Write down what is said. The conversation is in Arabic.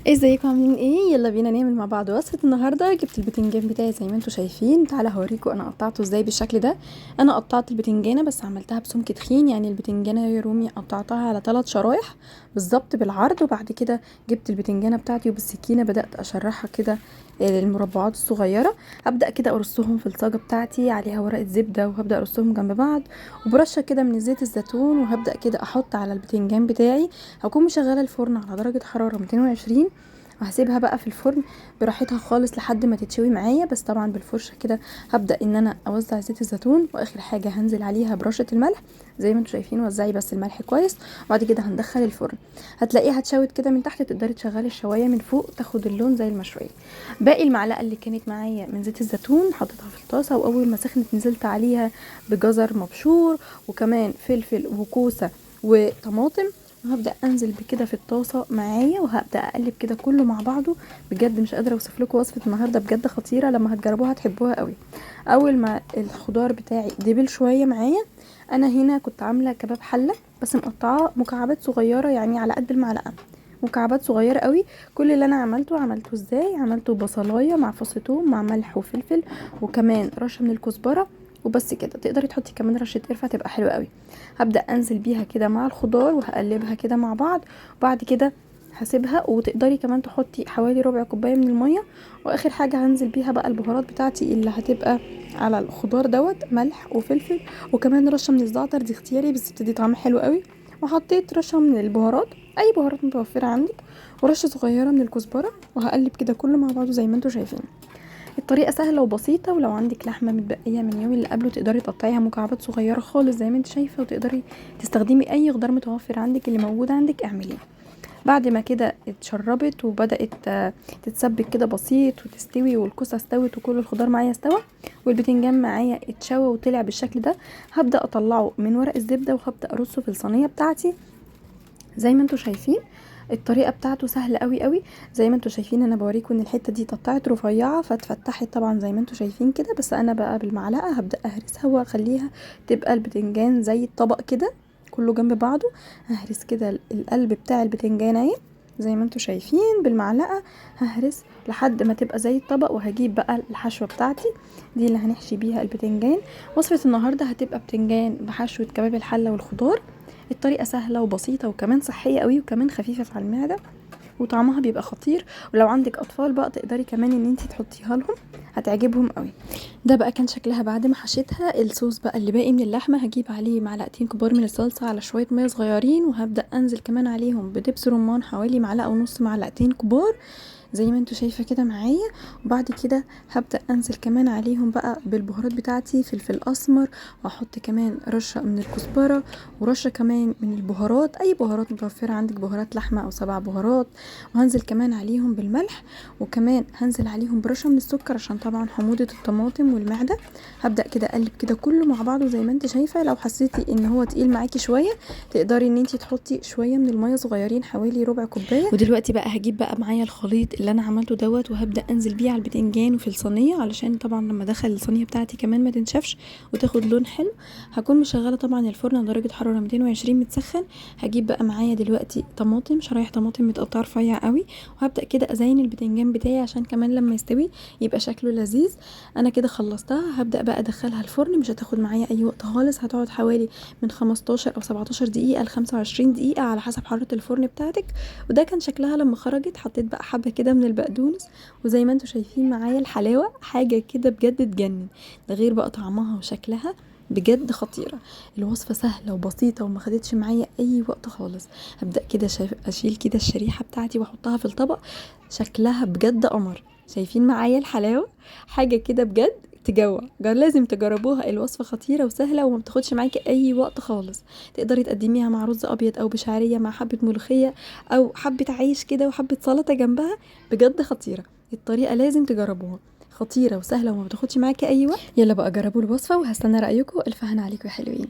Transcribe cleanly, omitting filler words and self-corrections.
ازيكم عاملين ايه؟ يلا بينا نعمل مع بعض وصفه النهارده. جبت البتنجان بتاعي زي ما انتم شايفين. تعالى هوريكم انا قطعته ازاي بالشكل ده. انا قطعت البتنجانه بس عملتها بسمك تخين، يعني البتنجانه يا رومي قطعتها على 3 شرايح بالظبط بالعرض. وبعد كده جبت البتنجانه بتاعتي وبالسكينه بدات اشرحها كده المربعات الصغيره. هبدا كده ارصهم في الصاجه بتاعتي عليها ورقه زبده، وهبدا ارصهم جنب بعض وبرشه كده من زيت الزيتون، وهبدا كده احط على البتنجان بتاعي. هكون مشغله الفرن على درجه حراره 220، وهسيبها بقى في الفرن براحتها خالص لحد ما تتشوي معايا. بس طبعا بالفرشه كده هبدا ان انا اوزع زيت الزيتون، واخر حاجه هنزل عليها برشه الملح زي ما انتم شايفين. وزعي بس الملح كويس، وبعد كده هندخل الفرن. هتلاقيها اتشوت كده من تحت، تقدري تشغلي الشوايه من فوق تاخد اللون زي المشويه. باقي المعلقه اللي كانت معايا من زيت الزيتون حطيتها في الطاسه، واول ما سخنت نزلت عليها بجزر مبشور وكمان فلفل وكوسه وطماطم، وهبدا انزل بكده في الطاسه معايا، وهبدا اقلب كده كله مع بعضه. بجد مش قادره اوصف لكم وصفه النهارده، بجد خطيره، لما هتجربوها هتحبوها قوي. اول ما الخضار بتاعي دبل شويه معايا، انا هنا كنت عامله كباب حله بس مقطعاه مكعبات صغيره يعني على قد المعلقه، مكعبات صغيره قوي. كل اللي انا عملته ازاي؟ عملته بصلايه مع فص ثوم مع ملح وفلفل وكمان رشه من الكزبره وبس كده. تقدري تحطي كمان رشه قرفه تبقى حلوه قوي. هبدا انزل بيها كده مع الخضار وهقلبها كده مع بعض، وبعد كده هسيبها. وتقدري كمان تحطي حوالي ربع كوبايه من الميه. واخر حاجه هنزل بيها بقى البهارات بتاعتي اللي هتبقى على الخضار دوت، ملح وفلفل وكمان رشه من الزعتر، دي اختياري بس بتدي طعم حلو قوي. وحطيت رشه من البهارات، اي بهارات متوفره عندك، ورشه صغيره من الكزبره، وهقلب كده كله مع بعضه زي ما انتم شايفين. الطريقه سهله وبسيطه، ولو عندك لحمه متبقيه من اليوم اللي قبله تقدري تقطعيها مكعبات صغيره خالص زي ما انت شايفه، وتقدري تستخدمي اي خضار متوفر عندك اللي موجود عندك اعمليه. بعد ما كده اتشربت وبدات تتسبك كده بسيط وتستوي، والكوسه استوت وكل الخضار معايا استوى والبتنجان معايا اتشوى وطلع بالشكل ده، هبدا اطلعه من ورق الزبده وهبدا ارصه في الصينيه بتاعتي زي ما انتوا شايفين. الطريقه بتاعته سهله قوي قوي. زي ما انتوا شايفين انا بوريكم ان الحته دي اتقطعت رفيعه فاتفتحت طبعا زي ما انتوا شايفين كده، بس انا بقى بالمعلقه هبدا اهرسها واخليها تبقى البتنجان زي الطبق كده كله جنب بعضه. ههرس كده القلب بتاع البتنجانية زي ما انتوا شايفين بالمعلقه، ههرس لحد ما تبقى زي الطبق. وهجيب بقى الحشوه بتاعتي دي اللي هنحشي بيها البتنجان. وصفه النهارده هتبقى بتنجان بحشوه كباب الحله والخضار. الطريقه سهله وبسيطه وكمان صحيه قوي وكمان خفيفه على المعده، وطعمها بيبقى خطير. ولو عندك اطفال بقى تقدري كمان ان انتي تحطيها لهم، هتعجبهم قوي. ده بقى كان شكلها بعد ما حشيتها. الصوص بقى اللي باقي من اللحمه هجيب عليه معلقتين كبار من الصلصه على شويه ميه صغيرين، وهبدا انزل كمان عليهم بدبس رمان حوالي معلقه ونص معلقتين كبار زي ما انتوا شايفه كده معايا. وبعد كده هبدا انزل كمان عليهم بقى بالبهارات بتاعتي، فلفل اسمر، واحط كمان رشه من الكزبره ورشه كمان من البهارات، اي بهارات متوفره عندك، بهارات لحمه او 7 بهارات. وهنزل كمان عليهم بالملح، وكمان هنزل عليهم برشه من السكر عشان طبعا حموضه الطماطم والمعده. هبدا كده اقلب كده كله مع بعضه زي ما انت شايفه. لو حسيتي ان هو تقيل معاكي شويه تقدري ان انت تحطي شويه من الميه صغيرين حوالي ربع كوبايه. ودلوقتي بقى هجيب بقى معايا الخليط اللي انا عملته دوت، وهبدا انزل بيه على البتنجان وفي الصينيه علشان طبعا لما ادخل الصينيه بتاعتي كمان ما تنشفش وتاخد لون حلو. هكون مشغله طبعا الفرن على درجه حراره 220 متسخن. هجيب بقى معايا دلوقتي طماطم، شرايح طماطم متقطعه رفيع قوي، وهبدا كده ازين البتنجان بتاعي عشان كمان لما يستوي يبقى شكله لذيذ. انا كده خلصتها. هبدا بقى ادخلها الفرن، مش هتاخد معايا اي وقت خالص، هتقعد حوالي من 15 او 17 دقيقه ل 25 دقيقه على حسب حراره الفرن بتاعتك. وده كان شكلها لما خرجت. حطيت بقى حبه كده من البقدونس، وزي ما انتوا شايفين معايا الحلاوه حاجه كده بجد تجنن. ده غير بقى طعمها وشكلها بجد خطيره. الوصفه سهله وبسيطه وما خدتش معايا اي وقت خالص. هبدا كده اشيل كده الشريحه بتاعتي واحطها في الطبق. شكلها بجد قمر. شايفين معايا الحلاوه حاجه كده بجد تجوع. لازم تجربوها. الوصفه خطيره وسهله وما بتاخدش معاكي اي وقت خالص. تقدري تقدميها مع رز ابيض او بشعريه مع حبه ملوخيه او حبه عيش كده وحبه سلطه جنبها. بجد خطيره. الطريقه لازم تجربوها، خطيره وسهله وما بتاخدش معاكي اي وقت. يلا بقى جربوا الوصفه وهستنى رايكم. الف هنا عليكم يا حلوين.